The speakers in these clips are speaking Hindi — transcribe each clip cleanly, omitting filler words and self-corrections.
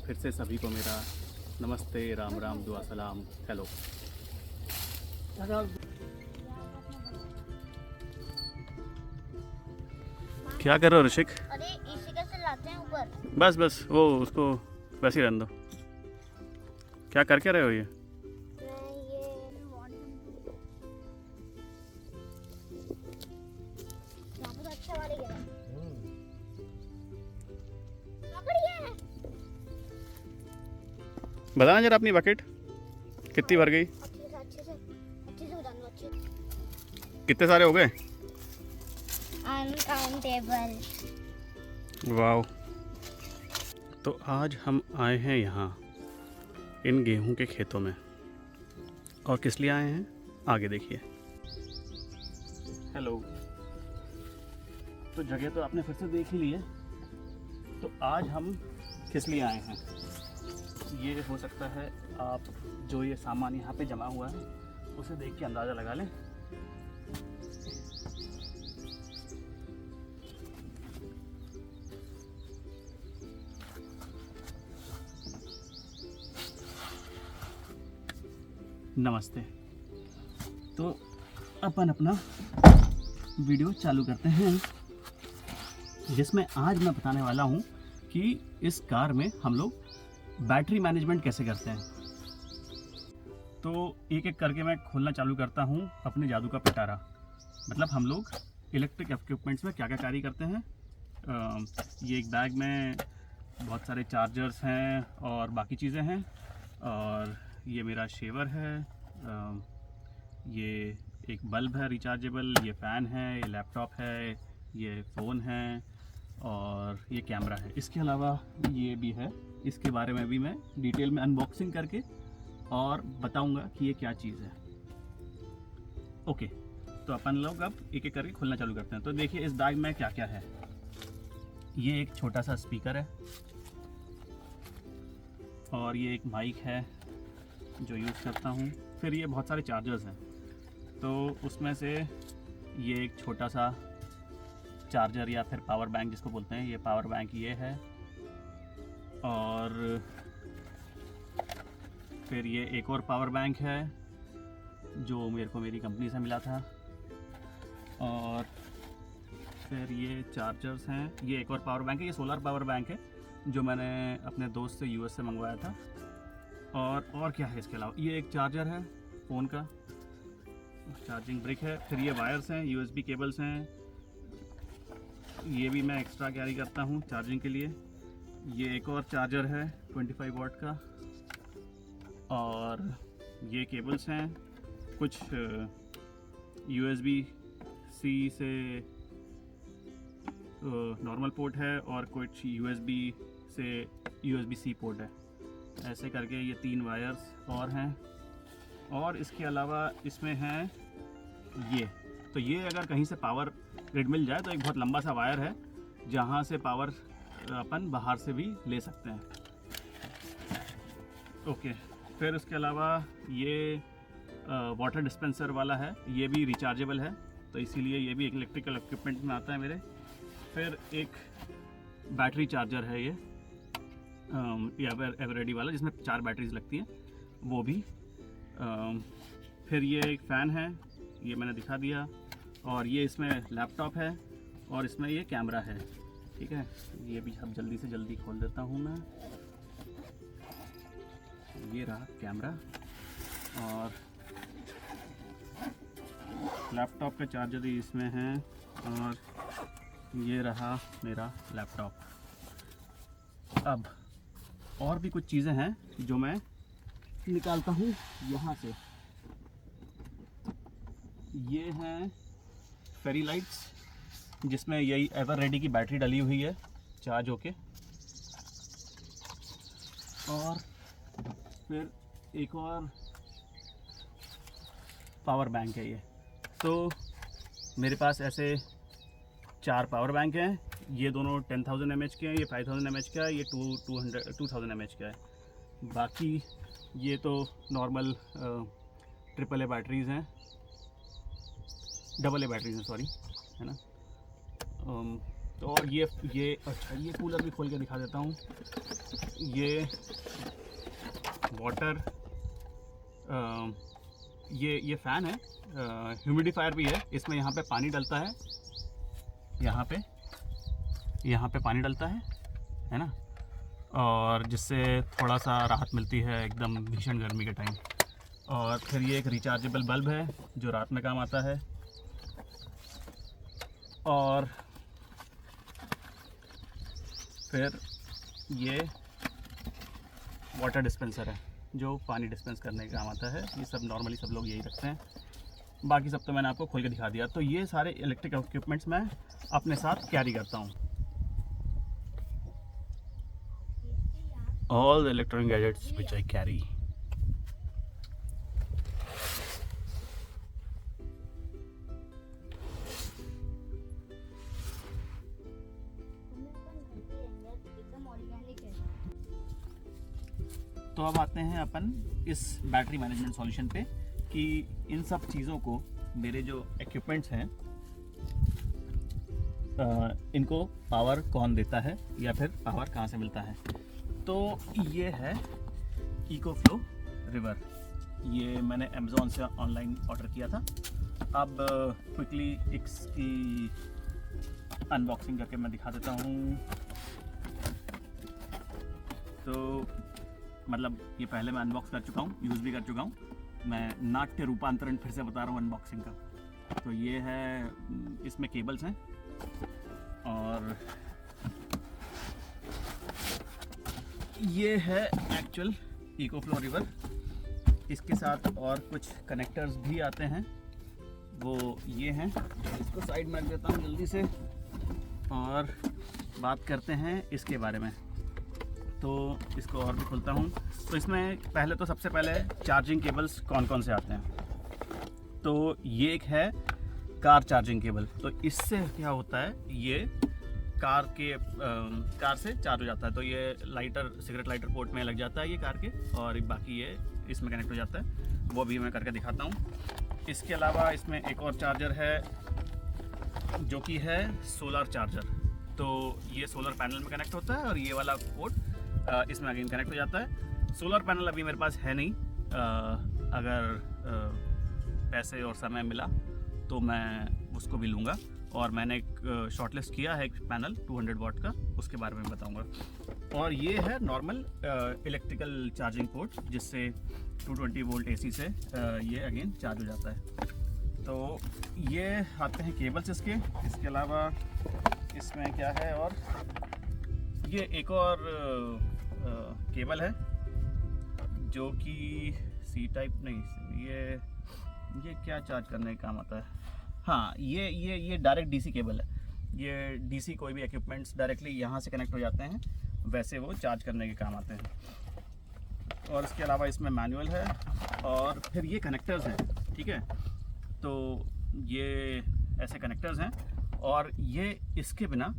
फिर से सभी को मेरा नमस्ते, राम राम, दुआ सलाम, हेलो। क्या कर रहे हो ऋषिक? अरे इसी कैसे लाते हैं ऊपर? बस बस वो उसको वैसे ही रहने दो। क्या कर क्या रहे हो ये? मैं ये यहाँ पर अच्छा वाले गिरा बढ़िया है। बताना जरा अपनी बकेट कितनी भर गई? अच्छे से बता दो अच्छे। कितने सारे हो गए? अनकाउंटेबल। वाह। तो आज हम आए हैं यहाँ इन गेहूं के खेतों में, और किस लिए आए हैं आगे देखिए। हेलो। तो जगह तो आपने फिर से देख ही ली है। तो आज हम किस लिए आए हैं, ये हो सकता है आप जो ये सामान यहाँ पे जमा हुआ है उसे देख के अंदाज़ा लगा लें। नमस्ते। तो अपन अपना वीडियो चालू करते हैं, जिसमें आज मैं बताने वाला हूँ कि इस कार में हम लोग बैटरी मैनेजमेंट कैसे करते हैं। तो एक एक करके मैं खोलना चालू करता हूँ अपने जादू का पिटारा। मतलब हम लोग इलेक्ट्रिक इक्विपमेंट्स में क्या क्या कार्य करते हैं। ये एक बैग में बहुत सारे चार्जर्स हैं और बाकी चीज़ें हैं, और ये मेरा शेवर है, ये एक बल्ब है रिचार्जेबल, ये फ़ैन है, ये लैपटॉप है, ये फ़ोन है, और ये कैमरा है। इसके अलावा ये भी है, इसके बारे में भी मैं डिटेल में अनबॉक्सिंग करके और बताऊंगा कि ये क्या चीज़ है। ओके, तो अपन लोग अब एक एक करके खोलना चालू करते हैं। तो देखिए इस बैग में क्या क्या है। ये एक छोटा सा स्पीकर है, और ये एक माइक है जो यूज़ करता हूँ। फिर ये बहुत सारे चार्जर्स हैं, तो उसमें से ये एक छोटा सा चार्जर या फिर पावर बैंक जिसको बोलते हैं, ये पावर बैंक ये है। और फिर ये एक और पावर बैंक है जो मेरे को मेरी कंपनी से मिला था। और फिर ये चार्जर्स हैं, ये एक और पावर बैंक है, ये सोलर पावर बैंक है जो मैंने अपने दोस्त से यूएस से मंगवाया था। और क्या है इसके अलावा, ये एक चार्जर है फ़ोन का, चार्जिंग ब्रिक है। फिर ये वायर्स हैं, यूएसबी केबल्स हैं, ये भी मैं एक्स्ट्रा कैरी करता हूँ चार्जिंग के लिए। ये एक और चार्जर है 25 वाट का, और ये केबल्स हैं, कुछ USB-C से नॉर्मल पोर्ट है और कुछ USB से USB-C पोर्ट है। ऐसे करके ये 3 वायर्स और हैं। और इसके अलावा इसमें हैं ये, तो ये अगर कहीं से पावर ग्रिड मिल जाए तो एक बहुत लंबा सा वायर है जहाँ से पावर अपन बाहर से भी ले सकते हैं। ओके, फिर उसके अलावा ये वाटर डिस्पेंसर वाला है, ये भी रिचार्जेबल है, तो इसीलिए ये भी इलेक्ट्रिकल इक्विपमेंट में आता है मेरे। फिर एक बैटरी चार्जर है ये एवरेडी वाला, जिसमें 4 बैटरीज लगती हैं, वो भी। फिर ये एक फ़ैन है, ये मैंने दिखा दिया। और ये इसमें लैपटॉप है, और इसमें ये कैमरा है। ठीक है, ये भी अब जल्दी से जल्दी खोल देता हूँ मैं। ये रहा कैमरा, और लैपटॉप का चार्जर भी इसमें है, और ये रहा मेरा लैपटॉप। अब और भी कुछ चीज़ें हैं जो मैं निकालता हूँ यहाँ से। ये हैं फेरी लाइट्स, जिसमें यही एवर रेडी की बैटरी डली हुई है चार्ज होके। और फिर एक और पावर बैंक है ये। तो मेरे पास ऐसे 4 पावर बैंक हैं, ये दोनों 10,000 mAh के हैं, ये 5,000 mAh का है, ये 2,000 mAh का है। बाकी ये तो नॉर्मल AAA बैटरीज़ हैं, AA बैटरीज़ हैं, सॉरी, है ना। तो ये अच्छा, ये कूलर भी खोल के दिखा देता हूँ। ये वाटर, ये फ़ैन है, ह्यूमिडिफायर भी है इसमें। यहाँ पे पानी डलता है, यहाँ पे पानी डलता है ना, और जिससे थोड़ा सा राहत मिलती है एकदम भीषण गर्मी के टाइम। और फिर ये एक रिचार्जेबल बल्ब है जो रात में काम आता है। और फिर ये वाटर डिस्पेंसर है जो पानी डिस्पेंस करने का काम आता है। ये सब नॉर्मली सब लोग यही रखते हैं, बाकी सब तो मैंने आपको खोल के दिखा दिया। तो ये सारे इलेक्ट्रिक इक्विपमेंट्स मैं अपने साथ कैरी करता हूँ। All the electronic gadgets which I carry. तो अब आते हैं अपन इस बैटरी मैनेजमेंट सॉल्यूशन पे कि इन सब चीज़ों को, मेरे जो इक्विपमेंट्स हैं, इनको पावर कौन देता है या फिर पावर कहाँ से मिलता है। तो ये है इकोफ्लो रिवर। ये मैंने अमेज़ॉन से ऑनलाइन ऑर्डर किया था। अब क्विकली इसकी अनबॉक्सिंग करके मैं दिखा देता हूँ। तो मतलब ये पहले मैं अनबॉक्स कर चुका हूँ, यूज़ भी कर चुका हूँ। मैं नाट्य रूपांतरण फिर से बता रहा हूँ अनबॉक्सिंग का। तो ये है, इसमें केबल्स हैं और ये है एक्चुअल इकोफ्लो रिवर। इसके साथ और कुछ कनेक्टर्स भी आते हैं, वो ये हैं। इसको साइड में रख देता हूँ जल्दी से और बात करते हैं इसके बारे में। तो इसको और भी खोलता हूँ। तो इसमें पहले तो सबसे पहले चार्जिंग केबल्स कौन कौन से आते हैं। तो ये एक है कार चार्जिंग केबल। तो इससे क्या होता है, ये कार से चार्ज हो जाता है। तो ये लाइटर, सिगरेट लाइटर पोर्ट में लग जाता है ये कार के, और बाकी ये इसमें कनेक्ट हो जाता है। वो भी मैं करके दिखाता हूँ। इसके अलावा इसमें एक और चार्जर है जो कि है सोलर चार्जर। तो ये सोलर पैनल में कनेक्ट होता है और ये वाला पोर्ट इसमें अगेन कनेक्ट हो जाता है। सोलर पैनल अभी मेरे पास है नहीं, अगर पैसे और समय मिला तो मैं उसको भी लूँगा। और मैंने एक शॉर्टलिस्ट किया है एक पैनल 200 वाट का, उसके बारे में बताऊँगा। और ये है नॉर्मल इलेक्ट्रिकल चार्जिंग पोर्ट जिससे 220 वोल्ट AC से ये अगेन चार्ज हो जाता है। तो ये आते हैं केबल्स इसके अलावा इसमें क्या है, और ये एक और केबल है जो कि C टाइप नहीं, ये क्या चार्ज करने का काम आता है। हाँ, ये डायरेक्ट DC केबल है। ये DC कोई भी इक्विपमेंट्स डायरेक्टली यहाँ से कनेक्ट हो जाते हैं, वैसे वो चार्ज करने के काम आते हैं। और इसके अलावा इसमें मैनुअल है और फिर ये कनेक्टर्स हैं, ठीक है। तो ये ऐसे कनेक्टर्स हैं और ये इसके बिना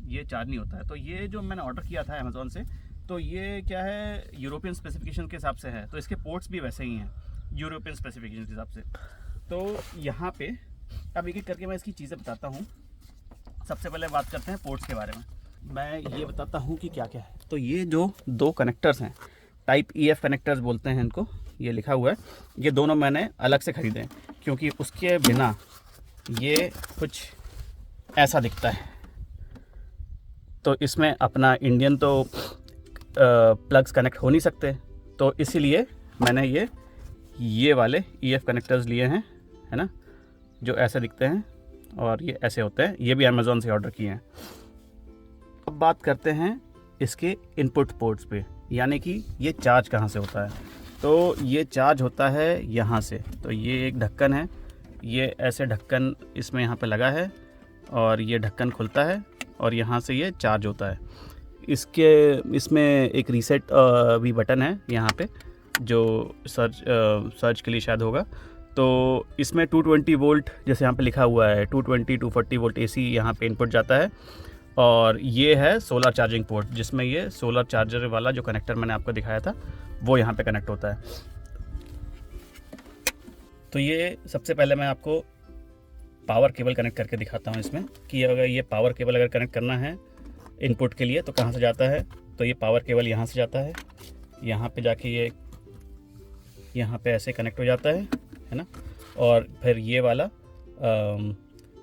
ये चार्ज नहीं होता है। तो ये जो मैंने ऑर्डर किया था अमेज़ॉन से, तो ये क्या है, यूरोपियन स्पेसिफिकेशन के हिसाब से है। तो इसके पोर्ट्स भी वैसे ही हैं यूरोपियन स्पेसिफिकेशन के हिसाब से। तो यहाँ पे अब एक एक करके मैं इसकी चीज़ें बताता हूँ। सबसे पहले बात करते हैं पोर्ट्स के बारे में। मैं ये बताता हूँ कि क्या क्या है। तो ये जो दो कनेक्टर्स हैं, टाइप EF कनेक्टर्स बोलते हैं इनको, ये लिखा हुआ है। ये दोनों मैंने अलग से ख़रीदे हैं क्योंकि उसके बिना ये कुछ ऐसा दिखता है। तो इसमें अपना इंडियन तो प्लग्स कनेक्ट हो नहीं सकते, तो इसीलिए मैंने ये वाले EF कनेक्टर्स लिए हैं, है ना, जो ऐसे दिखते हैं और ये ऐसे होते हैं। ये भी अमेज़ॉन से ऑर्डर किए हैं। अब बात करते हैं इसके इनपुट पोर्ट्स पे, यानी कि ये चार्ज कहाँ से होता है। तो ये चार्ज होता है यहाँ से। तो ये एक ढक्कन है, ये ऐसे ढक्कन इसमें यहाँ पे लगा है और ये ढक्कन खुलता है और यहाँ से ये चार्ज होता है। इसमें एक रीसेट भी बटन है यहाँ पे, जो सर्च के लिए शायद होगा। तो इसमें 220 वोल्ट जैसे यहाँ पे लिखा हुआ है, 240 वोल्ट AC यहाँ पे इनपुट जाता है। और ये है सोलर चार्जिंग पोर्ट जिसमें ये सोलर चार्जर वाला जो कनेक्टर मैंने आपको दिखाया था वो यहाँ पे कनेक्ट होता है। तो ये सबसे पहले मैं आपको पावर केबल कनेक्ट करके दिखाता हूँ इसमें कि अगर ये पावर केबल अगर कनेक्ट करना है इनपुट के लिए तो कहाँ से जाता है। तो ये पावर केबल यहाँ से जाता है, यहाँ पे जाके ये यहाँ पे ऐसे कनेक्ट हो जाता है ना, और फिर ये वाला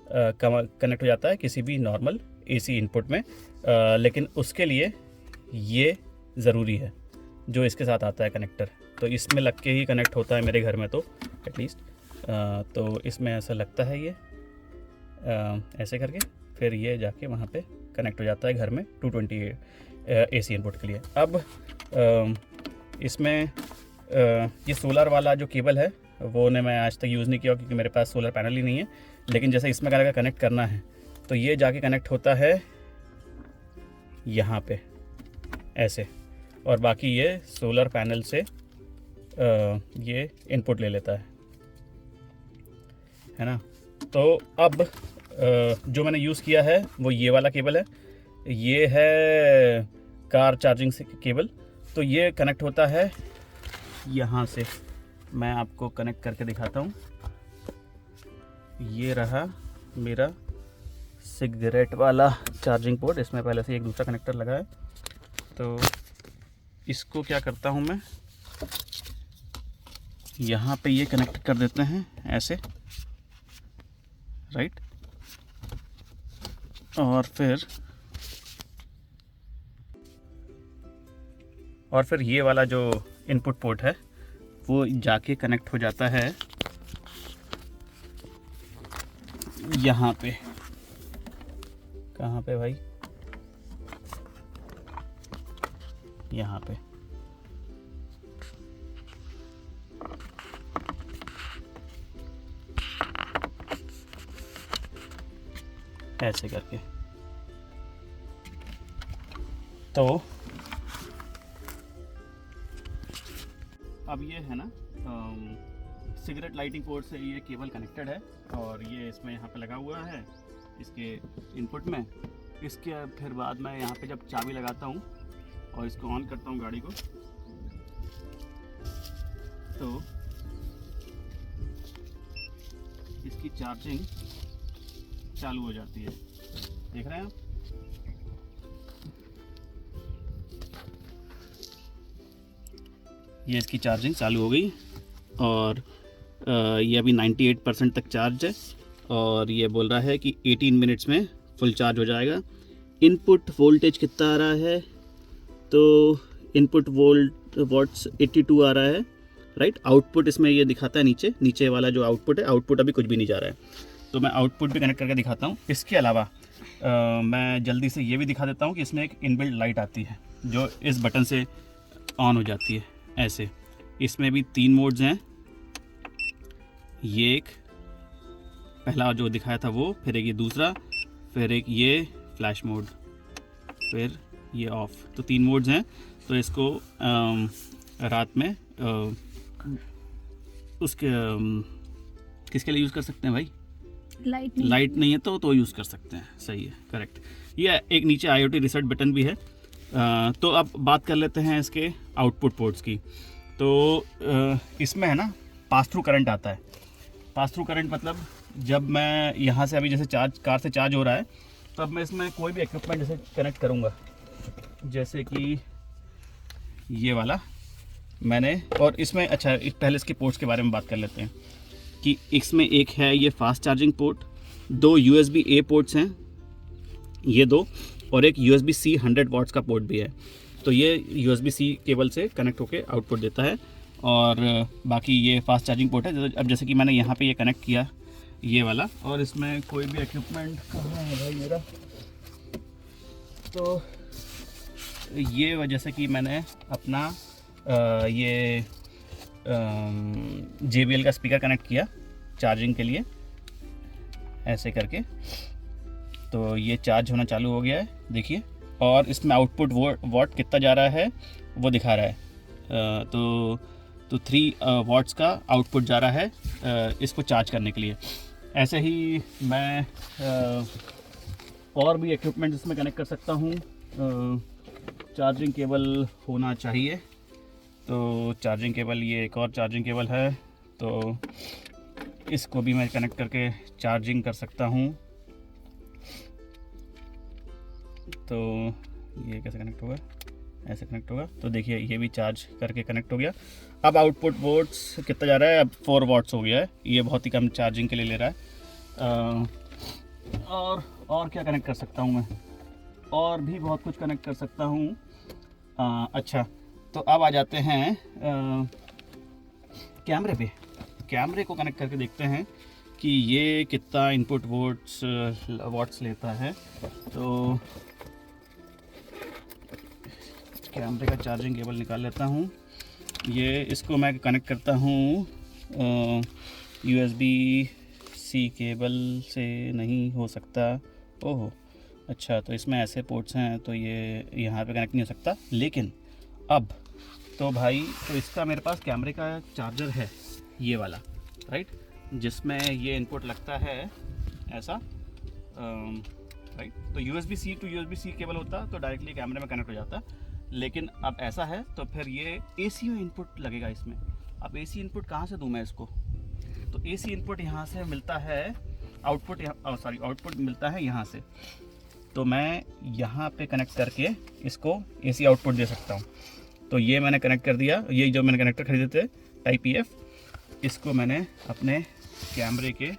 कनेक्ट हो जाता है किसी भी नॉर्मल एसी इनपुट में। लेकिन उसके लिए ये ज़रूरी है जो इसके साथ आता है कनेक्टर, तो इसमें लग के ही कनेक्ट होता है मेरे घर में तो एटलीस्ट। तो इसमें ऐसा लगता है ये ऐसे करके फिर ये जाके वहाँ पे कनेक्ट हो जाता है घर में 220 एसी इनपुट के लिए। अब इसमें ये सोलर वाला जो केबल है वो ने मैं आज तक यूज़ नहीं किया क्योंकि मेरे पास सोलर पैनल ही नहीं है। लेकिन जैसे इसमें अगर कनेक्ट करना है तो ये जाके कनेक्ट होता है यहाँ पे ऐसे, और बाकी ये सोलर पैनल से ये इनपुट ले लेता है ना। तो अब जो मैंने यूज़ किया है वो ये वाला केबल है, ये है कार चार्जिंग से केबल। तो ये कनेक्ट होता है यहाँ से, मैं आपको कनेक्ट करके दिखाता हूँ। ये रहा मेरा सिगरेट वाला चार्जिंग पोर्ट, इसमें पहले से एक दूसरा कनेक्टर लगा है। तो इसको क्या करता हूँ मैं, यहाँ पे ये कनेक्ट कर देते हैं ऐसे, राइट। और फिर ये वाला जो इनपुट पोर्ट है वो जाके कनेक्ट हो जाता है यहाँ पे। कहाँ पे भाई, यहाँ पे। ऐसे करके तो अब ये है ना सिगरेट लाइटिंग पोर्ट से ये केबल कनेक्टेड है और ये इसमें यहाँ पे लगा हुआ है इसके इनपुट में। इसके फिर बाद में यहाँ पे जब चाबी लगाता हूँ और इसको ऑन करता हूँ गाड़ी को, तो इसकी चार्जिंग चालू हो जाती है। देख रहे हैं आप, ये इसकी चार्जिंग चालू हो गई और ये अभी 98% तक चार्ज है और ये बोल रहा है कि 18 मिनट्स में फुल चार्ज हो जाएगा। इनपुट वोल्टेज कितना आ रहा है, तो इनपुट वॉट्स 82 आ रहा है, राइट। आउटपुट इसमें ये दिखाता है नीचे वाला जो आउटपुट है, आउटपुट अभी कुछ भी नहीं जा रहा है। तो मैं आउटपुट भी कनेक्ट करके दिखाता हूँ। इसके अलावा मैं जल्दी से ये भी दिखा देता हूँ कि इसमें एक इनबिल्ट लाइट आती है जो इस बटन से ऑन हो जाती है ऐसे। इसमें भी 3 मोड्स हैं, ये एक पहला जो दिखाया था वो, फिर एक ये दूसरा, फिर एक ये फ्लैश मोड, फिर ये ऑफ। तो 3 मोड्स हैं। तो इसको रात में उसके किसके लिए यूज़ कर सकते हैं भाई, लाइट नहीं है तो यूज़ कर सकते हैं। सही है, करेक्ट। ये एक नीचे IoT रीसेट बटन भी है। तो अब बात कर लेते हैं इसके आउटपुट पोर्ट्स की। तो इसमें है ना पास थ्रू करंट आता है। पास थ्रू करंट मतलब जब मैं यहाँ से अभी जैसे कार से चार्ज हो रहा है तब मैं इसमें कोई भी इक्विपमेंट जैसे कनेक्ट करूँगा, जैसे कि ये वाला मैंने। और इसमें अच्छा पहले इसके पोर्ट्स के बारे में बात कर लेते हैं कि इसमें एक है ये fast charging port, 2 USB-A ports हैं ये 2, और एक USB-C 100 वाट्स का पोर्ट भी है। तो ये USB-C केबल से कनेक्ट होके आउटपुट देता है। और बाकी ये फास्ट चार्जिंग पोर्ट है। अब जैसे कि मैंने यहाँ पे ये कनेक्ट किया ये वाला, और इसमें कोई भी इक्विपमेंट कहाँ है भाई मेरा, तो ये वजह से कि मैंने अपना ये JBL का स्पीकर कनेक्ट किया चार्जिंग के लिए ऐसे करके। तो ये चार्ज होना चालू हो गया है देखिए, और इसमें आउटपुट वॉट कितना जा रहा है वो दिखा रहा है। तो 3 वॉट्स का आउटपुट जा रहा है इसको चार्ज करने के लिए। ऐसे ही मैं और भी इक्विपमेंट इसमें कनेक्ट कर सकता हूँ। चार्जिंग केबल होना चाहिए, तो चार्जिंग केबल, ये एक और चार्जिंग केबल है। तो इसको भी मैं कनेक्ट करके चार्जिंग कर सकता हूँ। तो ये कैसे कनेक्ट होगा, ऐसे कनेक्ट होगा। तो देखिए ये भी चार्ज करके कनेक्ट हो गया। अब आउटपुट वोल्ट्स कितना जा रहा है, अब 4 वॉट्स हो गया है। ये बहुत ही कम चार्जिंग के लिए ले रहा है। और क्या कनेक्ट कर सकता हूँ मैं, और भी बहुत कुछ कनेक्ट कर सकता हूँ। अच्छा, तो अब आ जाते हैं कैमरे पे। कैमरे को कनेक्ट करके देखते हैं कि ये कितना इनपुट वॉट्स लेता है। तो कैमरे का चार्जिंग केबल निकाल लेता हूँ। ये इसको मैं कनेक्ट करता हूँ USB-C केबल से, नहीं हो सकता। ओहो अच्छा, तो इसमें ऐसे पोर्ट्स हैं तो ये यहाँ पे कनेक्ट नहीं हो सकता। लेकिन अब तो भाई, तो इसका मेरे पास कैमरे का चार्जर है, ये वाला, राइट, जिसमें ये इनपुट लगता है ऐसा, राइट। तो USB-C टू USB-C केबल होता तो डायरेक्टली कैमरे में कनेक्ट हो जाता। लेकिन अब ऐसा है तो फिर ये AC इनपुट लगेगा इसमें। अब AC इनपुट कहाँ से दूँ मैं इसको? तो AC इनपुट यहाँ से मिलता है, आउटपुट मिलता है यहाँ से। तो मैं यहाँ पे कनेक्ट करके इसको AC आउटपुट दे सकता हूँ। तो ये मैंने कनेक्ट कर दिया। ये जो मैंने कनेक्टर खरीदे थे टाइप EF, इसको मैंने अपने कैमरे के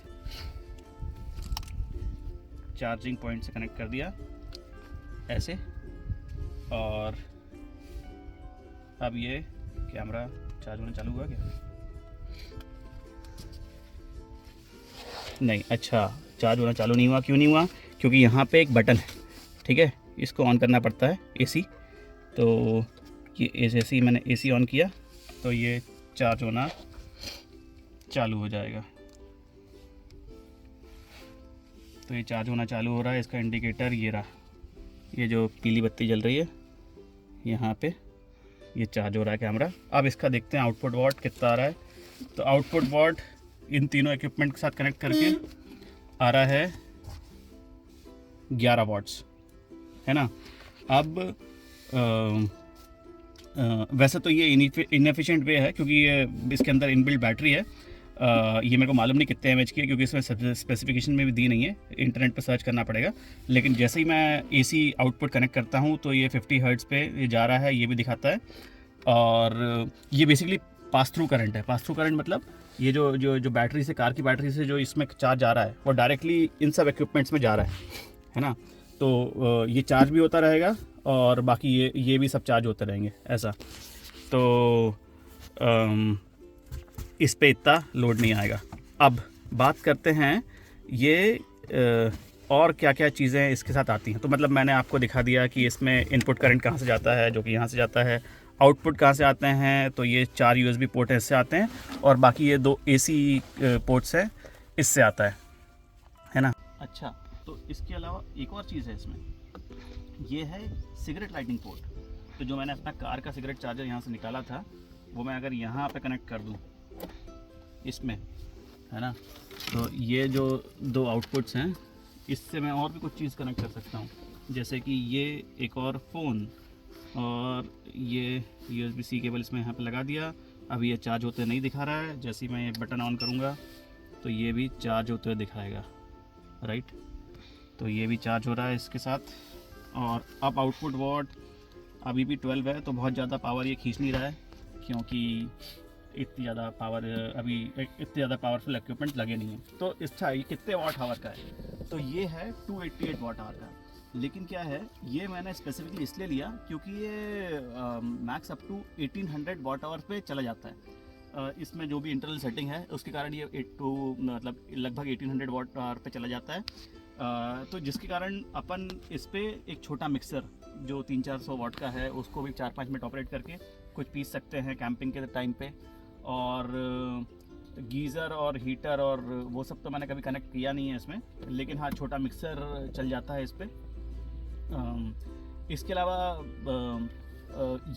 चार्जिंग पॉइंट से कनेक्ट कर दिया ऐसे। और अब ये कैमरा चार्ज होना चालू हुआ क्या? नहीं, अच्छा, चार्ज होना चालू नहीं हुआ। क्यों नहीं हुआ? क्योंकि यहाँ पे एक बटन है, ठीक है, इसको ऑन करना पड़ता है AC। तो ये AC मैंने AC ऑन किया तो ये चार्ज होना चालू हो जाएगा। तो ये चार्ज होना चालू हो रहा है। इसका इंडिकेटर ये रहा, ये जो पीली बत्ती जल रही है यहाँ पे, ये चार्ज हो रहा है कैमरा। अब इसका देखते हैं आउटपुट वॉट कितना आ रहा है। तो आउटपुट वॉट इन तीनों इक्विपमेंट के साथ कनेक्ट करके आ रहा है 11 वॉट्स, है ना। अब वैसे तो ये इनएफिशिएंट वे है, क्योंकि ये इसके अंदर इनबिल्ट बैटरी है। ये मेरे को मालूम नहीं कितने mAh की है, क्योंकि इसमें स्पेसिफिकेशन में भी दी नहीं है, इंटरनेट पर सर्च करना पड़ेगा। लेकिन जैसे ही मैं AC आउटपुट कनेक्ट करता हूँ तो ये 50 हर्ट्ज़ पे ये जा रहा है, ये भी दिखाता है। और ये बेसिकली पास थ्रू करंट है। पास थ्रू करंट मतलब ये जो बैटरी से, कार की बैटरी से जो इसमें चार्ज आ रहा है वो डायरेक्टली इन सब इक्विपमेंट्स में जा रहा है ना। तो ये चार्ज भी होता रहेगा और बाकी ये भी सब चार्ज होते रहेंगे ऐसा। तो इस पे इतना लोड नहीं आएगा। अब बात करते हैं ये और क्या क्या चीज़ें इसके साथ आती हैं। तो मतलब मैंने आपको दिखा दिया कि इसमें इनपुट करंट कहाँ से जाता है, जो कि यहाँ से जाता है। आउटपुट कहाँ से आते हैं, तो ये 4 USB पोर्ट है, इससे आते हैं। और बाकी ये 2 AC पोर्ट्स हैं, इससे आता है ना। अच्छा, तो इसके अलावा एक और चीज़ है इसमें, ये है सिगरेट लाइटिंग पोर्ट। तो जो मैंने अपना कार का सिगरेट चार्जर यहाँ से निकाला था, वो मैं अगर यहाँ पे कनेक्ट कर दूँ इसमें, है ना, तो ये जो 2 आउटपुट्स हैं, इससे मैं और भी कुछ चीज़ कनेक्ट कर सकता हूँ। जैसे कि ये एक और फ़ोन, और ये USB-C केबल इसमें यहाँ पे लगा दिया। अभी ये चार्ज होते नहीं दिखा रहा है। जैसे ही मैं ये बटन ऑन करूँगा तो ये भी चार्ज होते हुए दिखाएगा, राइट। तो ये भी चार्ज हो रहा है इसके साथ। और अब आउटपुट वॉट अभी भी 12 है, तो बहुत ज़्यादा पावर ये खींच नहीं रहा है, क्योंकि इतनी ज़्यादा पावरफुल इक्विपमेंट लगे नहीं हैं। तो अच्छा, ये कितने वाट आवर का है? तो ये है 288 वाट आवर का। लेकिन क्या है, ये मैंने स्पेसिफिकली इसलिए लिया क्योंकि ये max up to 1800 watt hour पे चला जाता है। इसमें जो भी इंटरनल सेटिंग है उसके कारण ये मतलब लगभग 1800 वाट आवर पे चला जाता है। तो जिसके कारण अपन इस पर एक छोटा मिक्सर जो 300-400 वाट का है, उसको भी 4-5 मिनट ऑपरेट करके कुछ पीस सकते हैं कैंपिंग के टाइम पे। और गीज़र और हीटर और वो सब तो मैंने कभी कनेक्ट किया नहीं है इसमें, लेकिन हाँ, छोटा मिक्सर चल जाता है इस पर। इसके अलावा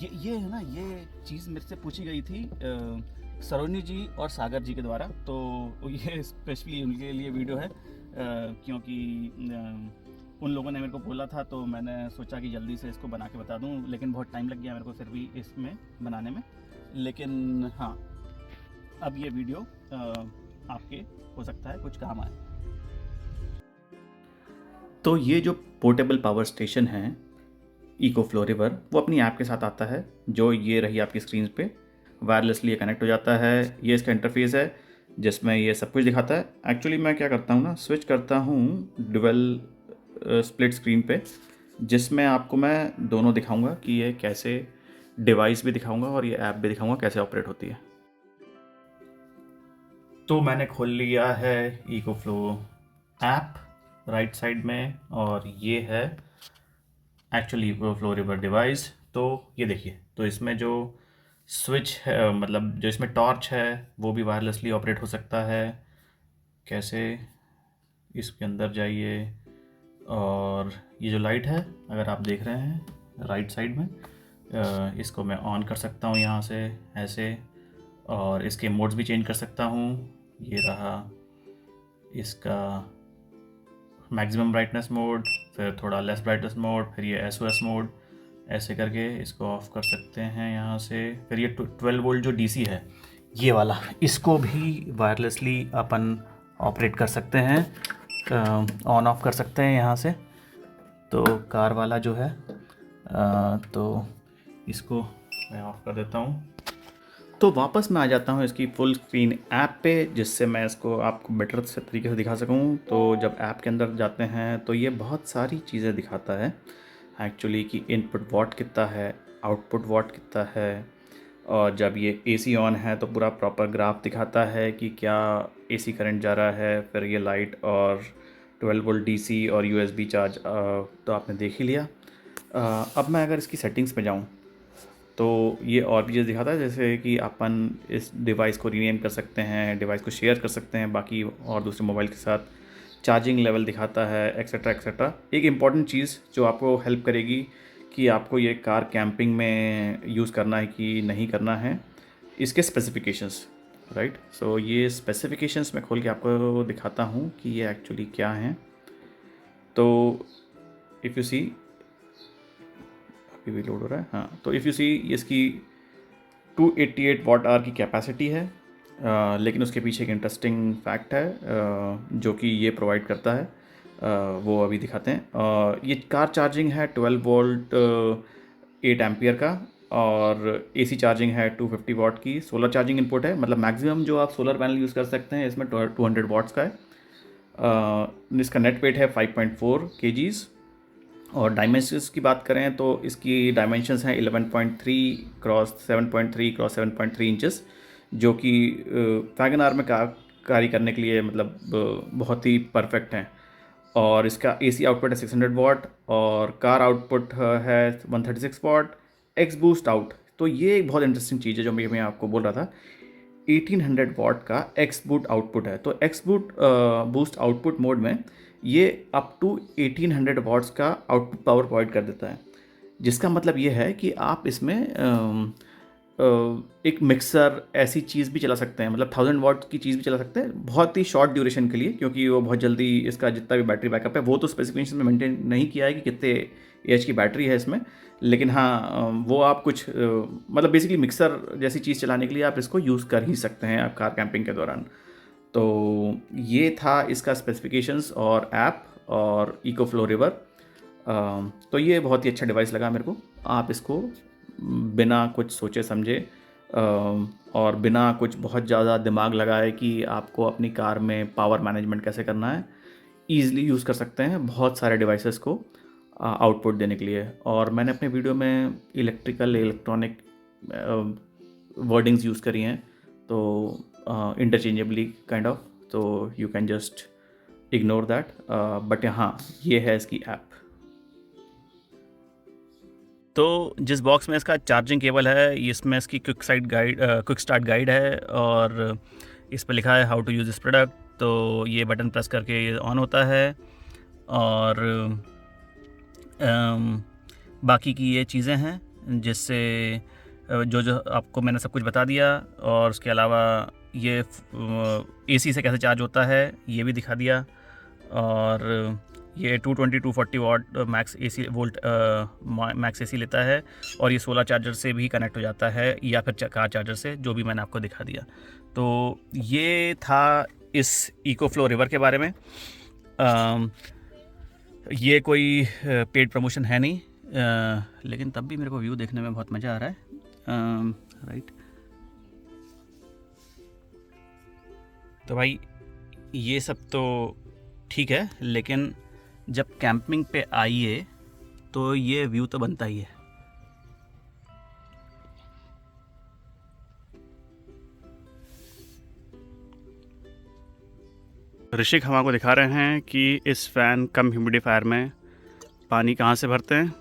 ये है ना, ये चीज़ मेरे से पूछी गई थी सरोनी जी और सागर जी के द्वारा। तो ये स्पेशली उनके लिए वीडियो है, क्योंकि उन लोगों ने मेरे को बोला था, तो मैंने सोचा कि जल्दी से इसको बना के बता दूं। लेकिन बहुत टाइम लग गया मेरे को फिर भी इसमें बनाने में। लेकिन हाँ, अब ये वीडियो आपके हो सकता है कुछ काम आए। तो ये जो पोर्टेबल पावर स्टेशन है EcoFlow River, वो अपनी ऐप के साथ आता है, जो ये रही आपकी स्क्रीन पे, वायरलेसली ये कनेक्ट हो जाता है। ये इसका इंटरफेस है जिसमें ये सब कुछ दिखाता है। एक्चुअली मैं क्या करता हूँ ना, स्विच करता हूँ डुअल स्प्लिट स्क्रीन पे, जिसमें आपको मैं दोनों दिखाऊंगा कि ये कैसे, डिवाइस भी दिखाऊंगा और ये ऐप भी दिखाऊंगा कैसे ऑपरेट होती है। तो मैंने खोल लिया है EcoFlow ऐप राइट साइड में, और ये है एक्चुअली EcoFlow River डिवाइस। तो ये देखिए, तो इसमें जो स्विच है, मतलब जो इसमें टॉर्च है, वो भी वायरलेसली ऑपरेट हो सकता है। कैसे, इसके अंदर जाइए, और ये जो लाइट है अगर आप देख रहे हैं राइट साइड में, इसको मैं ऑन कर सकता हूँ यहाँ से ऐसे, और इसके मोड्स भी चेंज कर सकता हूँ। ये रहा इसका मैक्सिमम ब्राइटनेस मोड, फिर थोड़ा लेस ब्राइटनेस मोड, फिर ये SOS मोड, ऐसे करके इसको ऑफ कर सकते हैं यहाँ से। फिर ये 12 वोल्ट जो DC है ये वाला, इसको भी वायरलेसली अपन ऑपरेट कर सकते हैं, ऑन ऑफ कर सकते हैं यहाँ से। तो कार वाला जो है, तो इसको मैं ऑफ कर देता हूँ। तो वापस मैं आ जाता हूँ इसकी फुल स्क्रीन ऐप पे, जिससे मैं इसको आपको बेटर से तरीके से दिखा सकूँ। तो जब ऐप के अंदर जाते हैं तो ये बहुत सारी चीज़ें दिखाता है एक्चुअली, कि इनपुट वॉट कितना है, आउटपुट वॉट कितना है, और जब ये AC ऑन है तो पूरा प्रॉपर ग्राफ दिखाता है कि क्या AC करंट जा रहा है। फिर ये लाइट और 12 वोल्ट DC और USB चार्ज तो आपने देख ही लिया। अब मैं अगर इसकी सेटिंग्स में जाऊँ तो ये और भी चीज़ दिखाता है, जैसे कि अपन इस डिवाइस को रीनेम कर सकते हैं, डिवाइस को शेयर कर सकते हैं बाकी और दूसरे मोबाइल के साथ, चार्जिंग लेवल दिखाता है, एक्सेट्रा एक्सेट्रा। एक इम्पॉर्टेंट चीज़ जो आपको हेल्प करेगी कि आपको ये कार कैंपिंग में यूज़ करना है कि नहीं करना है, इसके स्पेसिफिकेशंस, राइट। सो ये स्पेसिफिकेशंस मैं खोल के आपको दिखाता हूँ कि ये एक्चुअली क्या हैं। तो इफ़ यू सी, अभी भी लोड हो रहा है, हाँ। तो इफ़ यू सी, इसकी 288 वाट आवर की कैपेसिटी है, लेकिन उसके पीछे एक इंटरेस्टिंग फैक्ट है जो कि ये प्रोवाइड करता है, वो अभी दिखाते हैं। ये कार चार्जिंग है 12 वोल्ट 8 एम्पियर का, और AC चार्जिंग है 250 वाट की। सोलर चार्जिंग इनपुट है, मतलब मैक्सिमम जो आप सोलर पैनल यूज़ कर सकते हैं इसमें 200 वाट्स का है। इसका नेट वेट है 5.4 kgs, और डायमेंशंस की बात करें तो इसकी डायमेंशंस हैं 11.3 क्रॉस 7.3 क्रॉस 7.3 इंचेस, जो कि वैगन आर में कार्य करने के लिए मतलब बहुत ही परफेक्ट हैं। और इसका AC आउटपुट है 600 वाट, और कार आउटपुट है 136 वाट, एक्स बूस्ट आउट। तो ये एक बहुत इंटरेस्टिंग चीज़ है जो मैं आपको बोल रहा था, 1800 वाट का एक्स बूट आउटपुट है। तो एक्स बूस्ट आउटपुट मोड में ये अप टू 1800 वाट्स का आउटपुट पावर प्रोवाइड कर देता है, जिसका मतलब ये है कि आप इसमें एक मिक्सर ऐसी चीज़ भी चला सकते हैं, मतलब 1000 वाट की चीज़ भी चला सकते हैं बहुत ही शॉर्ट ड्यूरेशन के लिए, क्योंकि वो बहुत जल्दी, इसका जितना भी बैटरी बैकअप है वो तो स्पेसिफिकेशन में मेंटेन नहीं किया है कि कितने AH की बैटरी है इसमें, लेकिन हाँ वो आप कुछ मतलब बेसिकली मिक्सर जैसी चीज़ चलाने के लिए आप इसको यूज़ कर ही सकते हैं आप कार कैंपिंग के दौरान। तो ये था इसका स्पेसिफिकेशंस और ऐप और EcoFlow River। तो ये बहुत ही अच्छा डिवाइस लगा मेरे को। आप इसको बिना कुछ सोचे समझे और बिना कुछ बहुत ज़्यादा दिमाग लगाए कि आपको अपनी कार में पावर मैनेजमेंट कैसे करना है, ईज़िली यूज़ कर सकते हैं बहुत सारे डिवाइसेस को आउटपुट देने के लिए। और मैंने अपने वीडियो में इलेक्ट्रॉनिक वर्डिंग्स यूज़ करी हैं, तो इंटरचेंजेबली काइंड ऑफ, तो you can just ignore that. But हाँ, ये है इसकी ऐप। तो जिस बॉक्स में इसका चार्जिंग केबल है, इसमें इसकी क्विक स्टार्ट गाइड है, और इस पर लिखा है how to use this product. तो ये बटन प्रेस करके ये ऑन होता है, और बाकी की ये चीज़ें हैं जिससे जो आपको मैंने सब कुछ बता दिया, और उसके अलावा ये AC से कैसे चार्ज होता है ये भी दिखा दिया, और ये 220-240 watt max AC volt max AC लेता है और ये सोलर चार्जर से भी कनेक्ट हो जाता है या फिर कार चार्जर से, जो भी मैंने आपको दिखा दिया। तो ये था इस इकोफ्लो रिवर के बारे में। ये कोई पेड प्रमोशन है नहीं, लेकिन तब भी मेरे को व्यू देखने में बहुत मज़ा आ रहा है। राइट, तो भाई ये सब तो ठीक है, लेकिन जब कैंपिंग पे आइए तो ये व्यू तो बनता ही है। ऋषिक हम आपको दिखा रहे हैं कि इस फैन कम ह्यूमिडिफायर में पानी कहाँ से भरते हैं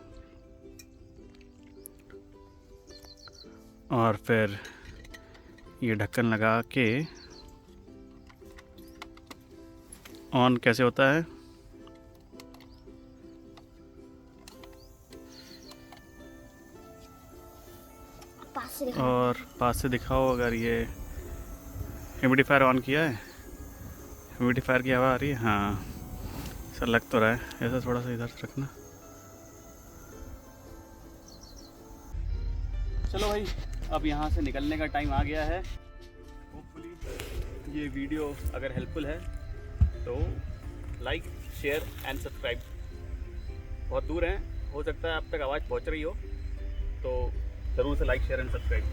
और फिर ये ढक्कन लगा के ऑन कैसे होता है। पास से दिखा। और पास से दिखाओ, अगर ये ह्यूमिडिफायर ऑन किया है, ह्यूमिडिफायर की हवा आ रही है। हाँ, सर लग तो रहा है। ऐसा थोड़ा सा इधर से रखना। चलो भाई, अब यहाँ से निकलने का टाइम आ गया है। होपफुली ये वीडियो अगर हेल्पफुल है तो लाइक, शेयर एंड सब्सक्राइब। बहुत दूर हैं, हो सकता है आप तक आवाज़ पहुँच रही हो, तो ज़रूर से लाइक, शेयर एंड सब्सक्राइब।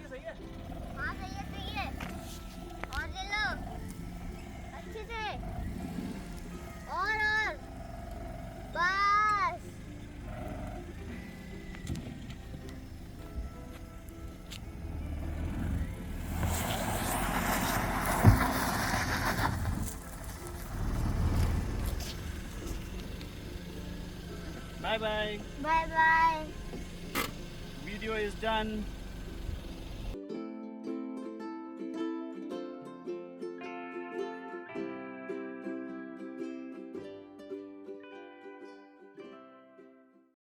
सही है। हाँ सही है। और ले लो अच्छे से। और बस। Bye bye. Bye bye. Video is done.